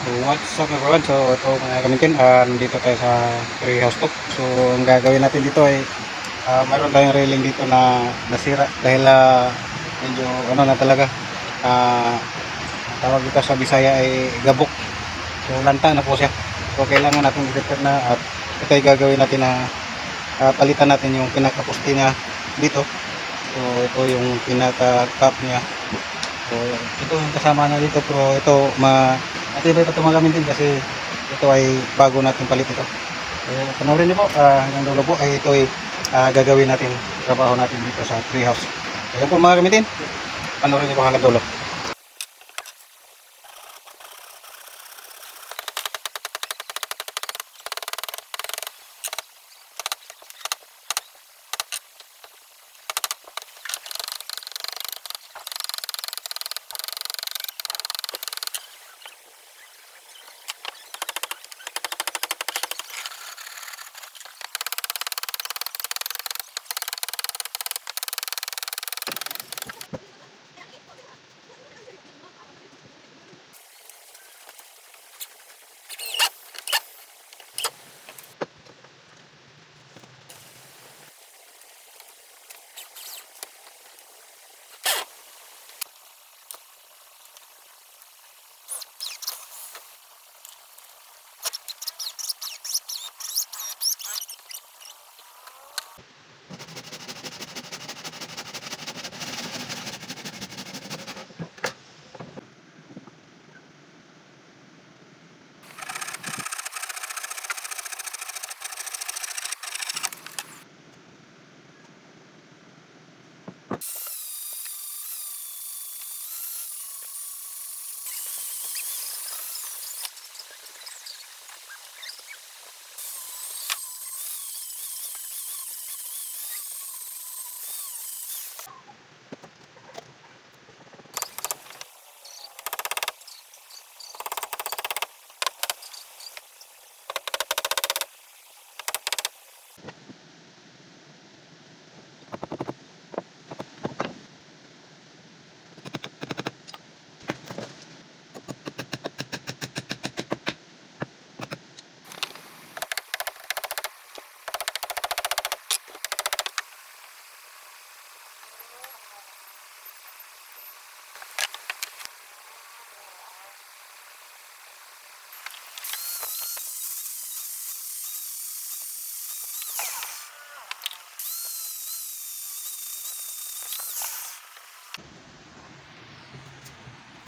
So what's up everyone? So ito mga kamitin, nandito tayo sa treehouse talk. So ang gagawin natin dito ay mayroon tayong railing dito na nasira dahil medyo ano na talaga, ah, tawag dito sa Bisaya ay gabok. So lanta na po siya. So kailangan natin i-repair na at ito ay gagawin natin na palitan natin yung pinaka-poste niya dito. So ito yung pinaka-cap niya. So ito yung kasama na dito, pero ito matibay pa ito mga gamitin kasi ito ay bago natin palit ito. So panoorin niyo po, hanggang dulo po ay ito ay gagawin natin, trabaho natin dito sa treehouse. So yan po mga gamitin, panoorin niyo po hanggang dulo.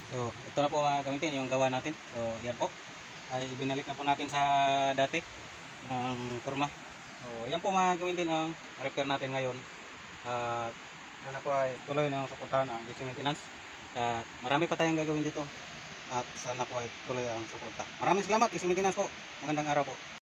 So, ito na po mga gamitin yung gawa natin. So, yan po. Ay binalik na po natin sa dati ang kurma. So, yan po mga gamitin ang repair natin ngayon. At sana po ay tuloy na suportahan ang DC Maintenance. At marami pa tayong gagawin dito. At sana po ay tuloy ang suporta. Maraming salamat DC Maintenance po. Magandang araw po.